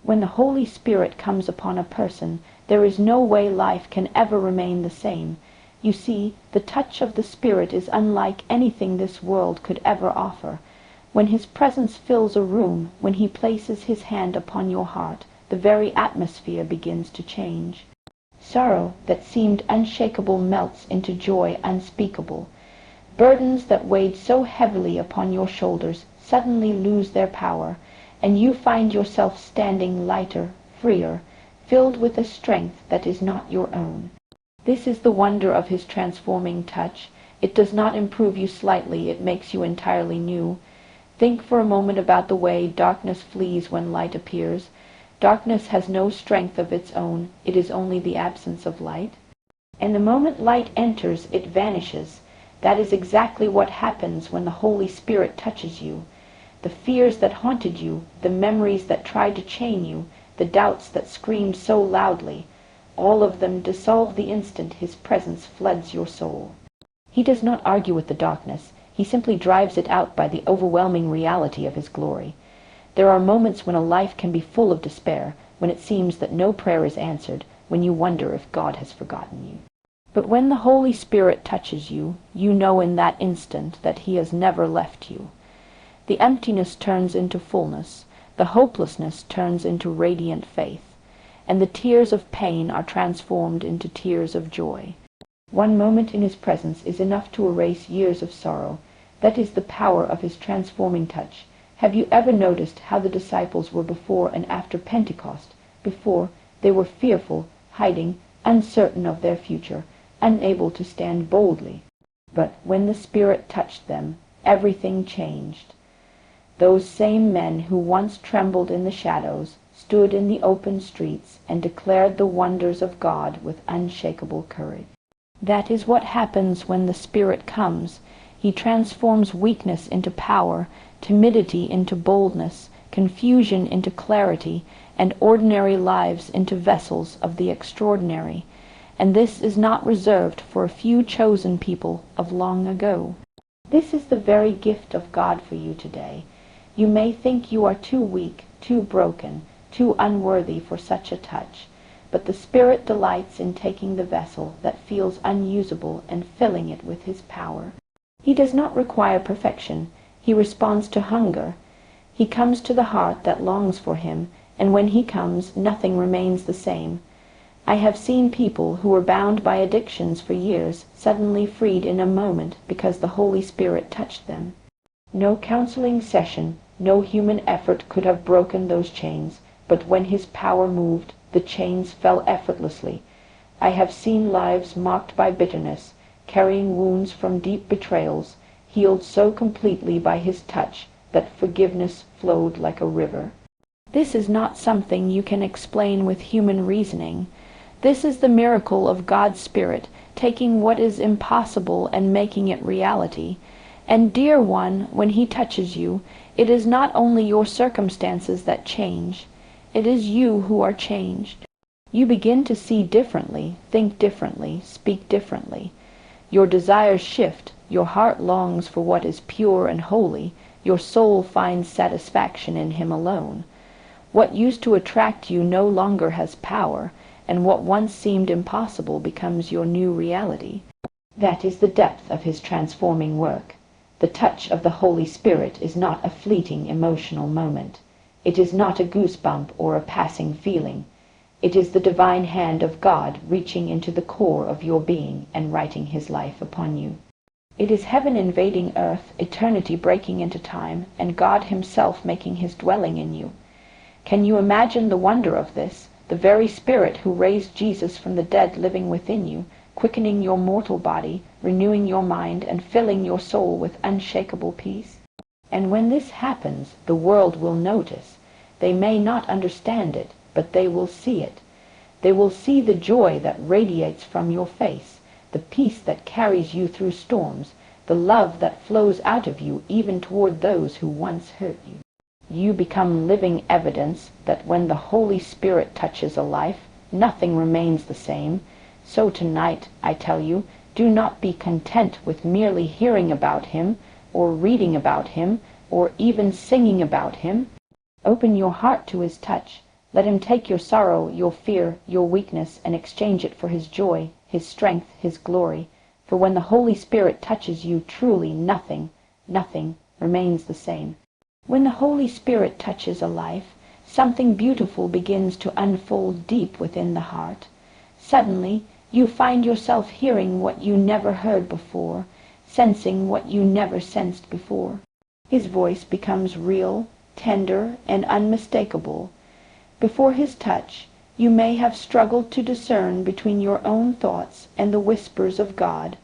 When the Holy Spirit comes upon a person, there is no way life can ever remain the same. You see, the touch of the Spirit is unlike anything this world could ever offer. When His presence fills a room, when He places His hand upon your heart, the very atmosphere begins to change. Sorrow that seemed unshakable melts into joy unspeakable. Burdens that weighed so heavily upon your shoulders suddenly lose their power, and you find yourself standing lighter, freer, filled with a strength that is not your own. This is the wonder of His transforming touch. It does not improve you slightly, it makes you entirely new. Think for a moment about the way darkness flees when light appears. Darkness has no strength of its own, it is only the absence of light. And the moment light enters, it vanishes. That is exactly what happens when the Holy Spirit touches you. The fears that haunted you, the memories that tried to chain you, the doubts that screamed so loudly, all of them dissolve the instant His presence floods your soul. He does not argue with the darkness. He simply drives it out by the overwhelming reality of His glory. There are moments when a life can be full of despair, when it seems that no prayer is answered, when you wonder if God has forgotten you. But when the Holy Spirit touches you, you know in that instant that He has never left you. The emptiness turns into fullness, the hopelessness turns into radiant faith, and the tears of pain are transformed into tears of joy. One moment in His presence is enough to erase years of sorrow. That is the power of His transforming touch. Have you ever noticed how the disciples were before and after Pentecost? Before, they were fearful, hiding, uncertain of their future, unable to stand boldly. But when the Spirit touched them, everything changed. Those same men who once trembled in the shadows stood in the open streets and declared the wonders of God with unshakable courage. That is what happens when the Spirit comes. He transforms weakness into power, timidity into boldness, confusion into clarity, and ordinary lives into vessels of the extraordinary. And this is not reserved for a few chosen people of long ago. This is the very gift of God for you today. You may think you are too weak, too broken, too unworthy for such a touch, but the Spirit delights in taking the vessel that feels unusable and filling it with His power. He does not require perfection. He responds to hunger. He comes to the heart that longs for Him, and when He comes, nothing remains the same. I have seen people who were bound by addictions for years suddenly freed in a moment because the Holy Spirit touched them. No counseling session, no human effort could have broken those chains, but when His power moved, the chains fell effortlessly. I have seen lives marked by bitterness, carrying wounds from deep betrayals, healed so completely by His touch that forgiveness flowed like a river. This is not something you can explain with human reasoning. This is the miracle of God's Spirit, taking what is impossible and making it reality. And dear one, when He touches you, it is not only your circumstances that change. It is you who are changed. You begin to see differently, think differently, speak differently. Your desires shift, your heart longs for what is pure and holy, your soul finds satisfaction in Him alone. What used to attract you no longer has power, and what once seemed impossible becomes your new reality. That is the depth of His transforming work. The touch of the Holy Spirit is not a fleeting emotional moment. It is not a goosebump or a passing feeling. It is the divine hand of God reaching into the core of your being and writing His life upon you. It is heaven invading earth, eternity breaking into time, and God Himself making His dwelling in you. Can you imagine the wonder of this? The very Spirit who raised Jesus from the dead living within you, quickening your mortal body, renewing your mind, and filling your soul with unshakable peace? And when this happens, the world will notice. They may not understand it, but they will see it. They will see the joy that radiates from your face, the peace that carries you through storms, the love that flows out of you even toward those who once hurt you. You become living evidence that when the Holy Spirit touches a life, nothing remains the same. So tonight, I tell you, do not be content with merely hearing about Him, or reading about Him, or even singing about Him. Open your heart to His touch. Let him take your sorrow, your fear, your weakness, and exchange it for his joy, his strength, his glory. For when the Holy Spirit touches you, truly nothing remains the same. When the Holy Spirit touches a life, something beautiful begins to unfold deep within the heart. Suddenly, you find yourself hearing what you never heard before, sensing what you never sensed before. His voice becomes real, tender, and unmistakable. Before his touch, you may have struggled to discern between your own thoughts and the whispers of God.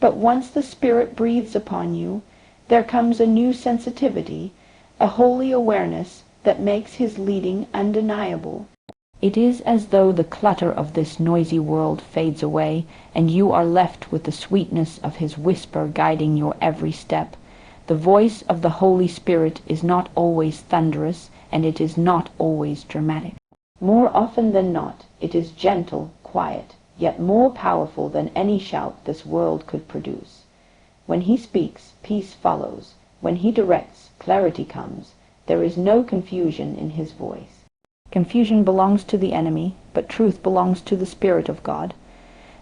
But once the Spirit breathes upon you, there comes a new sensitivity, a holy awareness that makes his leading undeniable. It is as though the clutter of this noisy world fades away, and you are left with the sweetness of his whisper guiding your every step. The voice of the Holy Spirit is not always thunderous, and it is not always dramatic. More often than not, it is gentle, quiet, yet more powerful than any shout this world could produce. When he speaks, peace follows. When he directs, clarity comes. There is no confusion in his voice. Confusion belongs to the enemy, but truth belongs to the Spirit of God.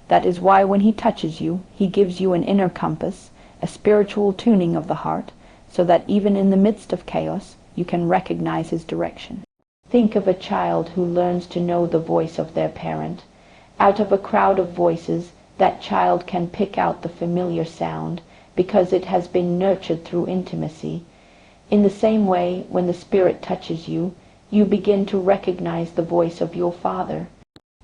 That is why when he touches you, he gives you an inner compass, a spiritual tuning of the heart, so that even in the midst of chaos, you can recognize his direction. Think of a child who learns to know the voice of their parent. Out of a crowd of voices, that child can pick out the familiar sound, because it has been nurtured through intimacy. In the same way, when the Spirit touches you, you begin to recognize the voice of your Father.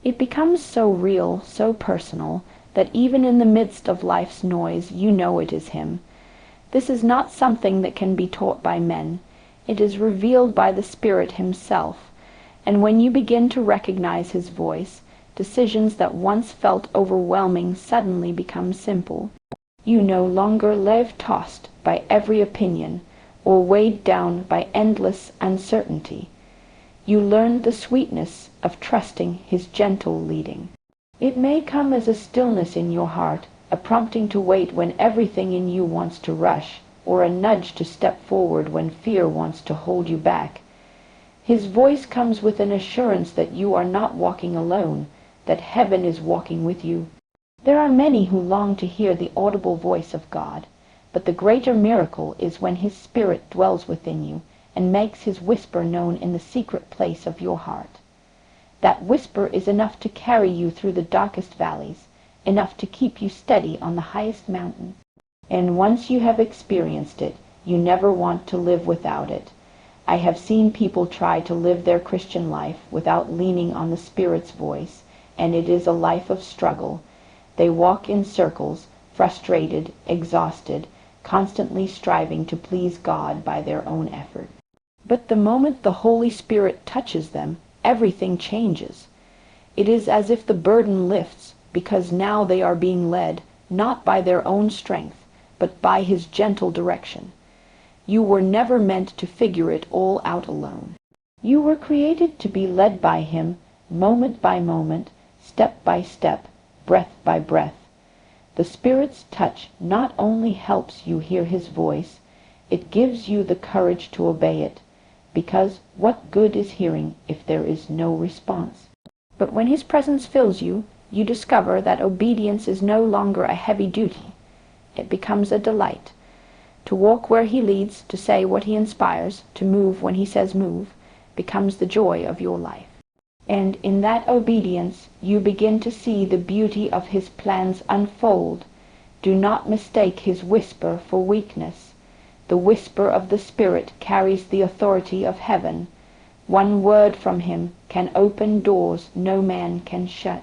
It becomes so real, so personal, that even in the midst of life's noise, you know it is him. This is not something that can be taught by men. It is revealed by the Spirit himself. And when you begin to recognize his voice, decisions that once felt overwhelming suddenly become simple. You no longer live tossed by every opinion, or weighed down by endless uncertainty. You learn the sweetness of trusting his gentle leading. It may come as a stillness in your heart, a prompting to wait when everything in you wants to rush, or a nudge to step forward when fear wants to hold you back. His voice comes with an assurance that you are not walking alone, that heaven is walking with you. There are many who long to hear the audible voice of God, but the greater miracle is when his Spirit dwells within you and makes his whisper known in the secret place of your heart. That whisper is enough to carry you through the darkest valleys, enough to keep you steady on the highest mountain. And once you have experienced it, you never want to live without it. I have seen people try to live their Christian life without leaning on the Spirit's voice, and it is a life of struggle. They walk in circles, frustrated, exhausted, constantly striving to please God by their own effort. But the moment the Holy Spirit touches them, everything changes. It is as if the burden lifts, because now they are being led, not by their own strength, but by his gentle direction. You were never meant to figure it all out alone. You were created to be led by him, moment by moment, step by step, breath by breath. The Spirit's touch not only helps you hear his voice, it gives you the courage to obey it, because what good is hearing if there is no response? But when his presence fills you, you discover that obedience is no longer a heavy duty. It becomes a delight. To walk where he leads, to say what he inspires, to move when he says move, becomes the joy of your life. And in that obedience, you begin to see the beauty of his plans unfold. Do not mistake his whisper for weakness. The whisper of the Spirit carries the authority of heaven. One word from him can open doors no man can shut.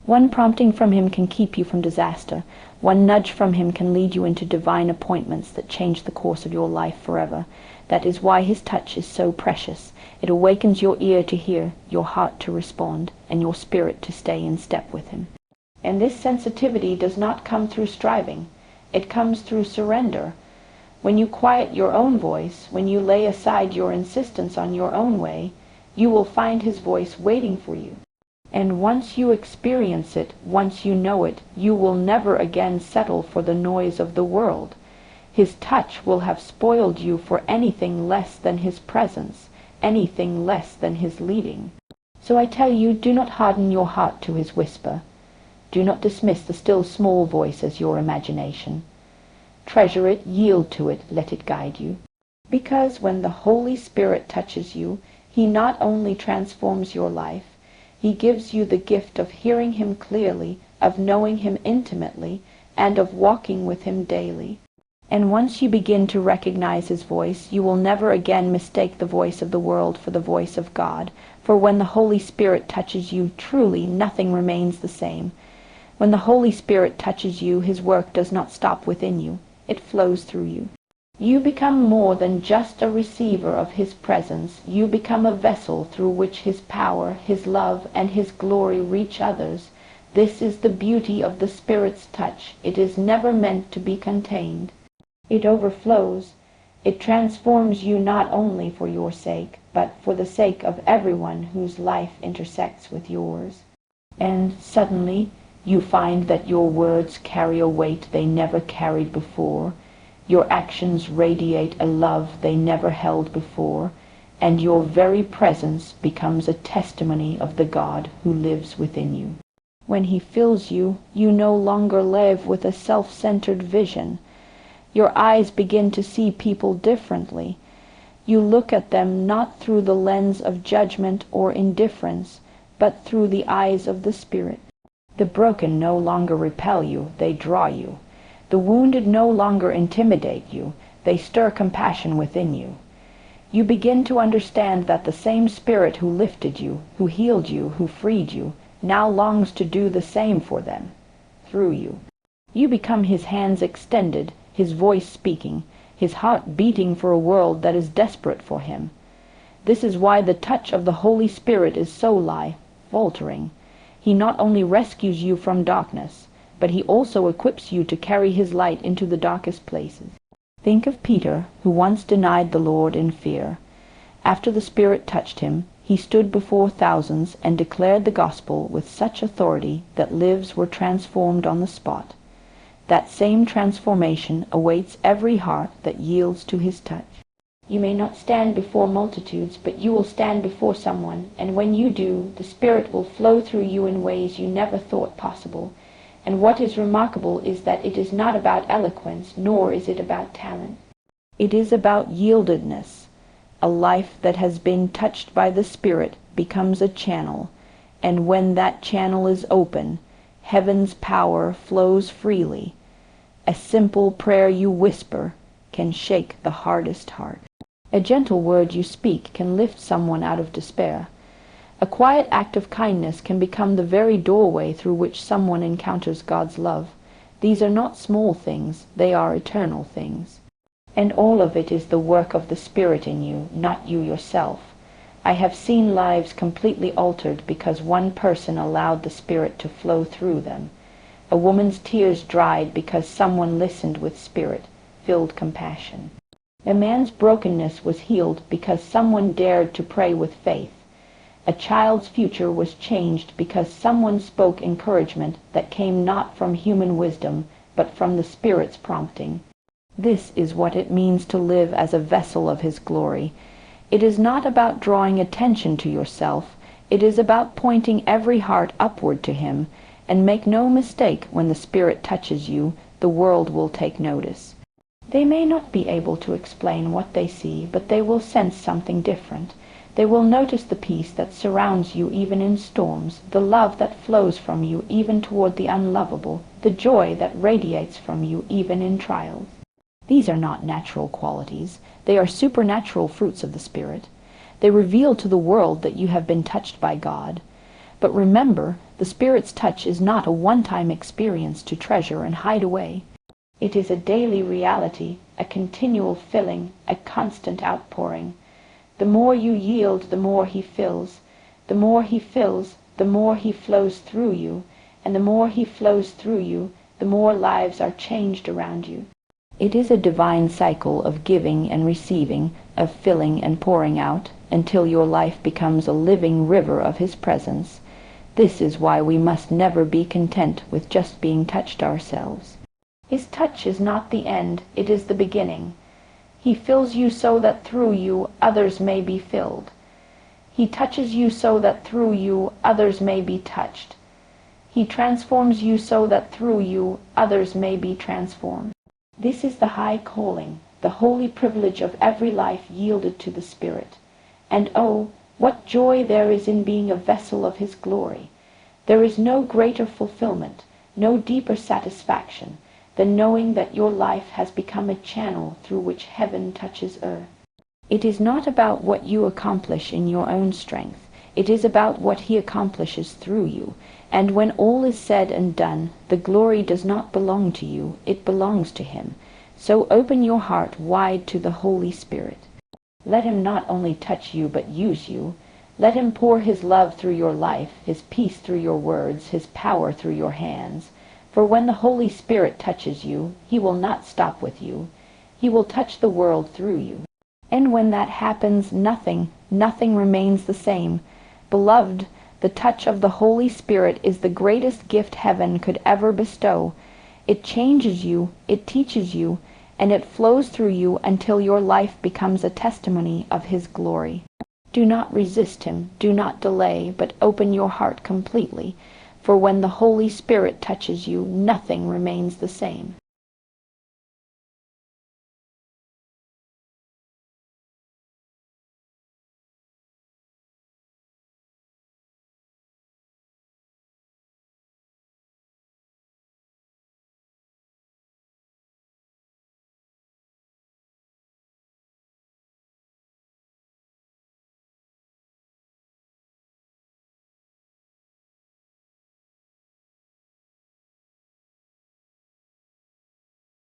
One prompting from him can keep you from disaster. One nudge from him can lead you into divine appointments that change the course of your life forever. That is why his touch is so precious. It awakens your ear to hear, your heart to respond, and your spirit to stay in step with him. And this sensitivity does not come through striving. It comes through surrender. When you quiet your own voice, when you lay aside your insistence on your own way, you will find his voice waiting for you. And once you experience it, once you know it, you will never again settle for the noise of the world. His touch will have spoiled you for anything less than his presence, anything less than his leading. So I tell you, do not harden your heart to his whisper. Do not dismiss the still small voice as your imagination. Treasure it, yield to it, let it guide you. Because when the Holy Spirit touches you, he not only transforms your life, he gives you the gift of hearing him clearly, of knowing him intimately, and of walking with him daily. And once you begin to recognize his voice, you will never again mistake the voice of the world for the voice of God, for when the Holy Spirit touches you, truly nothing remains the same. When the Holy Spirit touches you, his work does not stop within you. It flows through you. You become more than just a receiver of his presence. You become a vessel through which his power, his love, and his glory reach others. This is the beauty of the Spirit's touch. It is never meant to be contained. It overflows. It transforms you not only for your sake, but for the sake of everyone whose life intersects with yours. And suddenly, you find that your words carry a weight they never carried before. Your actions radiate a love they never held before, and your very presence becomes a testimony of the God who lives within you. When he fills you, you no longer live with a self-centered vision. Your eyes begin to see people differently. You look at them not through the lens of judgment or indifference, but through the eyes of the Spirit. The broken no longer repel you, they draw you. The wounded no longer intimidate you, they stir compassion within you. You begin to understand that the same Spirit who lifted you, who healed you, who freed you, now longs to do the same for them, through you. You become his hands extended, his voice speaking, his heart beating for a world that is desperate for him. This is why the touch of the Holy Spirit is so faltering. He not only rescues you from darkness, but he also equips you to carry his light into the darkest places. Think of Peter, who once denied the Lord in fear. After the Spirit touched him, he stood before thousands and declared the gospel with such authority that lives were transformed on the spot. That same transformation awaits every heart that yields to his touch. You may not stand before multitudes, but you will stand before someone, and when you do, the Spirit will flow through you in ways you never thought possible. And what is remarkable is that it is not about eloquence, nor is it about talent. It is about yieldedness. A life that has been touched by the Spirit becomes a channel, and when that channel is open, heaven's power flows freely. A simple prayer you whisper can shake the hardest heart. A gentle word you speak can lift someone out of despair. A quiet act of kindness can become the very doorway through which someone encounters God's love. These are not small things, they are eternal things. And all of it is the work of the Spirit in you, not you yourself. I have seen lives completely altered because one person allowed the Spirit to flow through them. A woman's tears dried because someone listened with Spirit-filled compassion. A man's brokenness was healed because someone dared to pray with faith. A child's future was changed because someone spoke encouragement that came not from human wisdom, but from the Spirit's prompting. This is what it means to live as a vessel of his glory. It is not about drawing attention to yourself. It is about pointing every heart upward to him. And make no mistake, when the Spirit touches you, the world will take notice. They may not be able to explain what they see, but they will sense something different. They will notice the peace that surrounds you even in storms, the love that flows from you even toward the unlovable, the joy that radiates from you even in trials. These are not natural qualities. They are supernatural fruits of the Spirit. They reveal to the world that you have been touched by God. But remember, the Spirit's touch is not a one-time experience to treasure and hide away. It is a daily reality, a continual filling, a constant outpouring. The more you yield, the more he fills. The more he fills, the more he flows through you. And the more he flows through you, the more lives are changed around you. It is a divine cycle of giving and receiving, of filling and pouring out, until your life becomes a living river of his presence. This is why we must never be content with just being touched ourselves. His touch is not the end, it is the beginning. He fills you so that through you others may be filled. He touches you so that through you others may be touched. He transforms you so that through you others may be transformed. This is the high calling, the holy privilege of every life yielded to the Spirit. And oh, what joy there is in being a vessel of His glory! There is no greater fulfillment, no deeper satisfaction, than knowing that your life has become a channel through which heaven touches earth. It is not about what you accomplish in your own strength. It is about what He accomplishes through you. And when all is said and done, the glory does not belong to you, it belongs to Him. So open your heart wide to the Holy Spirit. Let Him not only touch you, but use you. Let Him pour His love through your life, His peace through your words, His power through your hands. For when the Holy Spirit touches you, He will not stop with you. He will touch the world through you. And when that happens, nothing remains the same. Beloved, the touch of the Holy Spirit is the greatest gift heaven could ever bestow. It changes you, it teaches you, and it flows through you until your life becomes a testimony of His glory. Do not resist Him, do not delay, but open your heart completely, for when the Holy Spirit touches you, nothing remains the same.